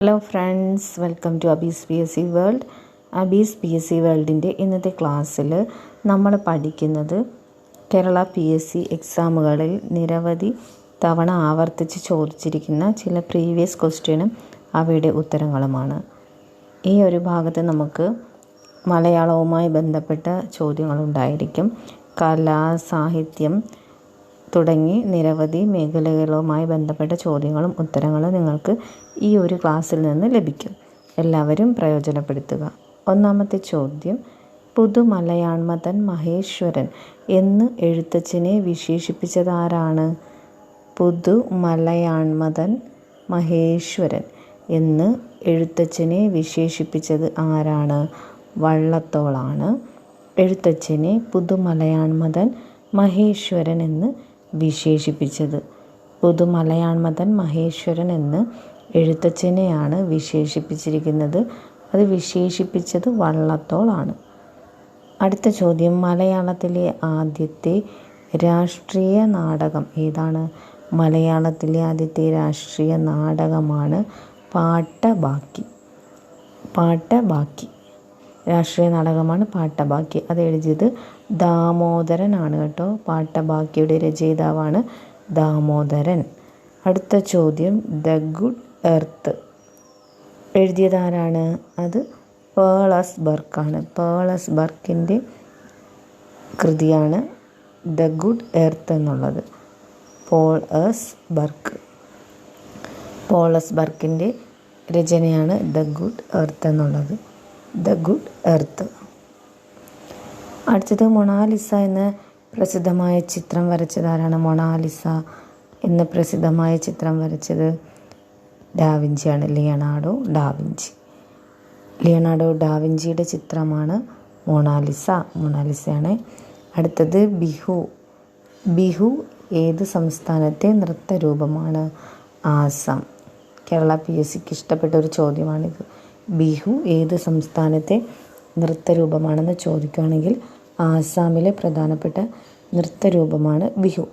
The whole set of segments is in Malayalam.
Hello friends, welcome to Abees P S C world. Abees P S C വേൾഡിൻ്റെ ഇന്നത്തെ ക്ലാസ്സിൽ നമ്മൾ പഠിക്കുന്നത് കേരള പി എസ് സി എക്സാമുകളിൽ നിരവധി തവണ ആവർത്തിച്ച് ചോദിച്ചിരിക്കുന്ന ചില പ്രീവിയസ് ക്വസ്റ്റ്യനും അവയുടെ ഉത്തരങ്ങളുമാണ്. ഈ ഒരു ഭാഗത്ത് നമുക്ക് മലയാളവുമായി ബന്ധപ്പെട്ട ചോദ്യങ്ങളുണ്ടായിരിക്കും. കല, സാഹിത്യം തുടങ്ങി നിരവധി മേഖലകളുമായി ബന്ധപ്പെട്ട ചോദ്യങ്ങളും ഉത്തരങ്ങളും നിങ്ങൾക്ക് ഈ ഒരു ക്ലാസ്സിൽ നിന്ന് ലഭിക്കും. എല്ലാവരും പ്രയോജനപ്പെടുത്തുക. ഒന്നാമത്തെ ചോദ്യം, പുതുമലയാണ്മതൻ മഹേശ്വരൻ എന്ന് എഴുത്തച്ഛനെ വിശേഷിപ്പിച്ചതാരാണ്? പുതുമലയാണ്മതൻ മഹേശ്വരൻ എന്ന് എഴുത്തച്ഛനെ വിശേഷിപ്പിച്ചത് ആരാണ്? വള്ളത്തോളാണ് എഴുത്തച്ഛനെ പുതുമലയാണ്മതൻ മഹേശ്വരൻ എന്ന് വിശേഷിപ്പിച്ചത്. പുതുമലയാണ്മതൻ മഹേശ്വരൻ എന്ന് എഴുത്തച്ഛനെയാണ് വിശേഷിപ്പിച്ചിരിക്കുന്നത്. അത് വിശേഷിപ്പിച്ചത് വള്ളത്തോളാണ്. അടുത്ത ചോദ്യം, മലയാളത്തിലെ ആദ്യത്തെ രാഷ്ട്രീയ നാടകം ഏതാണ്? മലയാളത്തിലെ ആദ്യത്തെ രാഷ്ട്രീയ നാടകമാണ് പാട്ടബാക്കി. രാഷ്ട്രീയ നാടകമാണ് പാട്ടബാക്കി. അത് എഴുതിയത് ദാമോദരനാണ് കേട്ടോ. പാട്ടബാക്കിയുടെ രചയിതാവാണ് ദാമോദരൻ. അടുത്ത ചോദ്യം, ദ ഗുഡ് എർത്ത് എഴുതിയതാരാണ്? അത് പേളസ്ബർഗാണ്. പേളസ്ബർഗിൻ്റെ കൃതിയാണ് ദ ഗുഡ് എർത്ത് എന്നുള്ളത്. പോളസ്ബർഗിൻ്റെ രചനയാണ് ദ ഗുഡ് എർത്ത് എന്നുള്ളത്. The good earth. അടുത്തത്, മൊണാലിസ എന്ന പ്രസിദ്ധമായ ചിത്രം വരച്ചതാരാണ്? മൊണാലിസ എന്ന പ്രസിദ്ധമായ ചിത്രം വരച്ചത് ഡാവിഞ്ചിയാണ്. ലിയനാർഡോ ഡാവിഞ്ചിയുടെ ചിത്രമാണ് മൊണാലിസയാണ്. അടുത്തത്, ബിഹു ഏത് സംസ്ഥാനത്തെ നൃത്തരൂപമാണ്? ആസാം. കേരള പി എസ് സിക്ക് ഇഷ്ടപ്പെട്ട ഒരു ചോദ്യമാണിത്. ബിഹു ഏത് സംസ്ഥാനത്തെ നൃത്തരൂപമാണെന്ന് ചോദിക്കുകയാണെങ്കിൽ ആസാമിലെ പ്രധാനപ്പെട്ട നൃത്തരൂപമാണ് ബിഹു.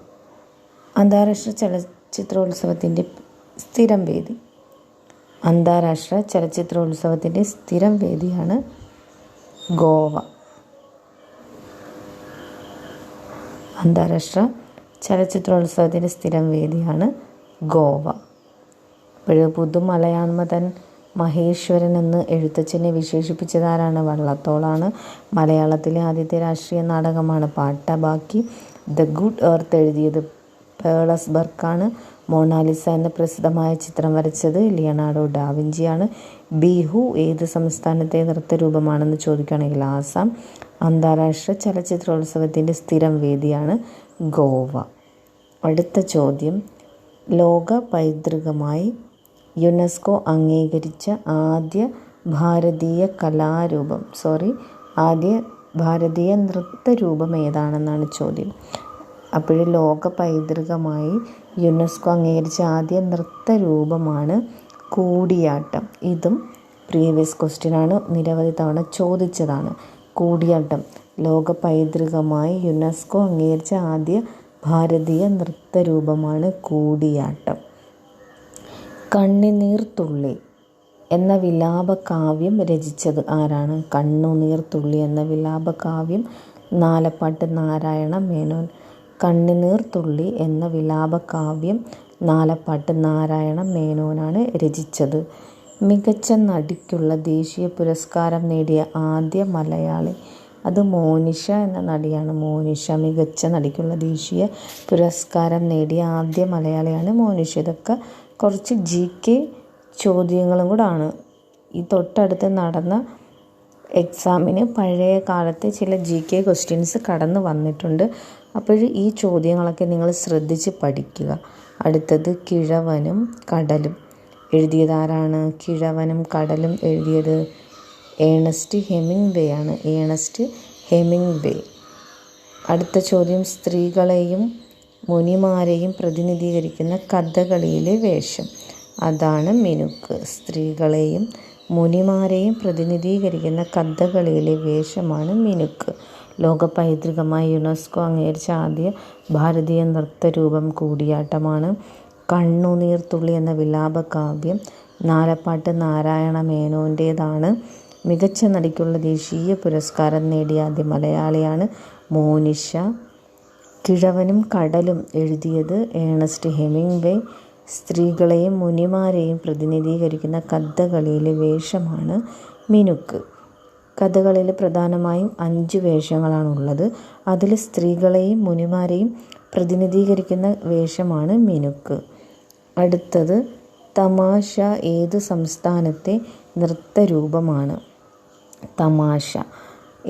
അന്താരാഷ്ട്ര ചലച്ചിത്രോത്സവത്തിൻ്റെ സ്ഥിരം വേദി. അന്താരാഷ്ട്ര ചലച്ചിത്രോത്സവത്തിൻ്റെ സ്ഥിരം വേദിയാണ് ഗോവ. അന്താരാഷ്ട്ര ചലച്ചിത്രോത്സവത്തിൻ്റെ സ്ഥിരം വേദിയാണ് ഗോവ. അപ്പോൾ പുതുമലയാണ്മതൻ മഹേശ്വരൻ എന്ന് എഴുത്തച്ഛനെ വിശേഷിപ്പിച്ചതാരാണ്? വള്ളത്തോളാണ്. മലയാളത്തിലെ ആദ്യത്തെ രാഷ്ട്രീയ നാടകമാണ് പാട്ടബാക്കി. ദ ഗുഡ് എർത്ത് എഴുതിയത് പേളസ്ബർഗാണ്. മൊണാലിസ എന്ന പ്രസിദ്ധമായ ചിത്രം വരച്ചത് ലിയനാർഡോ ഡാവിഞ്ചിയാണ്. ബിഹു ഏത് സംസ്ഥാനത്തെ നൃത്തരൂപമാണെന്ന് ചോദിക്കുകയാണെങ്കിൽ ആസാം. അന്താരാഷ്ട്ര ചലച്ചിത്രോത്സവത്തിൻ്റെ സ്ഥിരം വേദിയാണ് ഗോവ. അടുത്ത ചോദ്യം, ലോക പൈതൃകമായി യുനെസ്കോ അംഗീകരിച്ച ആദ്യ ഭാരതീയ നൃത്തരൂപം ഏതാണെന്നാണ് ചോദ്യം. അപ്പോൾ ലോക പൈതൃകമായി യുനെസ്കോ അംഗീകരിച്ച ആദ്യ നൃത്തരൂപമാണ് കൂടിയാട്ടം. ഇതും പ്രീവിയസ് ക്വസ്റ്റ്യനാണ്, നിരവധി തവണ ചോദിച്ചതാണ്. കൂടിയാട്ടം ലോക പൈതൃകമായി യുനെസ്കോ അംഗീകരിച്ച ആദ്യ ഭാരതീയ നൃത്തരൂപമാണ് കൂടിയാട്ടം. കണ്ണുനീർത്തുള്ളി എന്ന വിലാപകാവ്യം രചിച്ചത് ആരാണ്? കണ്ണുനീർത്തുള്ളി എന്ന വിലാപകാവ്യം നാലപ്പാട്ട് നാരായണ മേനോൻ. കണ്ണുനീർത്തുള്ളി എന്ന വിലാപകാവ്യം നാലപ്പാട്ട് നാരായണ മേനോനാണ് രചിച്ചത്. മികച്ച നടിക്കുള്ള ദേശീയ പുരസ്കാരം നേടിയ ആദ്യ മലയാളി, അത് മോനിഷ എന്ന നടിയാണ്. മികച്ച നടിക്കുള്ള ദേശീയ പുരസ്കാരം നേടിയ ആദ്യ മലയാളിയാണ് മോനിഷ. ഇതൊക്കെ കുറച്ച് GK ചോദ്യങ്ങളും കൂടാണ്. ഈ തൊട്ടടുത്ത് നടന്ന എക്സാമിന് പഴയ കാലത്തെ ചില GK ക്വസ്റ്റ്യൻസ് കടന്നു വന്നിട്ടുണ്ട്. അപ്പോൾ ഈ ചോദ്യങ്ങളൊക്കെ നിങ്ങൾ ശ്രദ്ധിച്ച് പഠിക്കുക. അടുത്തത്, കിഴവനും കടലും എഴുതിയത് ആരാണ്? കിഴവനും കടലും എഴുതിയത് ഏണസ്റ്റ് ഹെമിംഗ്വേ. അടുത്ത ചോദ്യം, സ്ത്രീകളെയും മുനിമാരെയും പ്രതിനിധീകരിക്കുന്ന കഥകളിയിലെ വേഷം, അതാണ് മിനുക്ക്. സ്ത്രീകളെയും മുനിമാരെയും പ്രതിനിധീകരിക്കുന്ന കഥകളിയിലെ വേഷമാണ് മിനുക്ക്. ലോക പൈതൃകമായി യുനെസ്കോ അംഗീകരിച്ച ആദ്യ ഭാരതീയ നൃത്തരൂപം കൂടിയാട്ടമാണ്. കണ്ണുനീർത്തുള്ളി എന്ന വിലാപകാവ്യം നാലപ്പാട്ട് നാരായണ മേനോൻ്റേതാണ്. മികച്ച നടിക്കുള്ള ദേശീയ പുരസ്കാരം നേടിയ ആദ്യ മലയാളിയാണ് മോനിഷ. കിഴവനും കടലും എഴുതിയത് ഏണസ്റ്റ് ഹെമിംഗ്വേ. സ്ത്രീകളെയും മുനിമാരെയും പ്രതിനിധീകരിക്കുന്ന കഥകളിയിലെ വേഷമാണ് മിനുക്ക്. കഥകളിയിൽ പ്രധാനമായും 5 വേഷങ്ങളാണുള്ളത്. അതിൽ സ്ത്രീകളെയും മുനിമാരെയും പ്രതിനിധീകരിക്കുന്ന വേഷമാണ് മിനുക്ക്. അടുത്തത് തമാശ ഏത് സംസ്ഥാനത്തെ നൃത്തരൂപമാണ്? തമാശ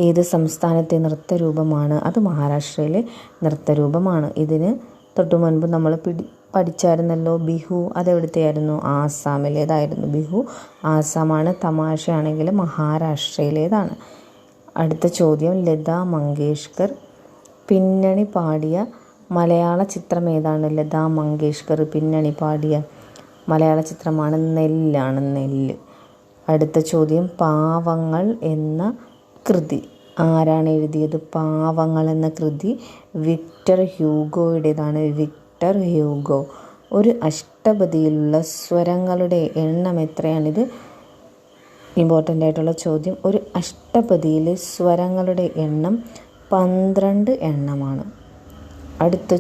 ഏത് സംസ്ഥാനത്തെ നൃത്തരൂപമാണ്? അത് മഹാരാഷ്ട്രയിലെ നൃത്തരൂപമാണ്. ഇതിന് തൊട്ടു മുൻപ് നമ്മൾ പഠിച്ചായിരുന്നല്ലോ ബിഹു. അതെവിടുത്തെയായിരുന്നു? ആസാമിലേതായിരുന്നു ബിഹു. ആസാമാണ്. തമാശയാണെങ്കിൽ മഹാരാഷ്ട്രയിലേതാണ്. അടുത്ത ചോദ്യം, ലതാ മങ്കേഷ്കർ പിന്നണി പാടിയ മലയാള ചിത്രം ഏതാണ്? ലതാ മങ്കേഷ്കർ പിന്നണി പാടിയ മലയാള ചിത്രമാണ് നെല്ല്. അടുത്ത ചോദ്യം, പാവങ്ങൾ എന്ന കൃതി ആരാണ് എഴുതിയത്? പാവങ്ങൾ എന്ന കൃതി വിക്ടർ ഹ്യൂഗോയുടേതാണ്. Victor Hugo. ഒരു അഷ്ടപദിയിലുള്ള സ്വരങ്ങളുടെ എണ്ണം എത്രയാണിത്? ഇമ്പോർട്ടൻ്റ് ആയിട്ടുള്ള ചോദ്യം. ഒരു അഷ്ടപദിയിലെ സ്വരങ്ങളുടെ എണ്ണം 12 എണ്ണമാണ്. അടുത്ത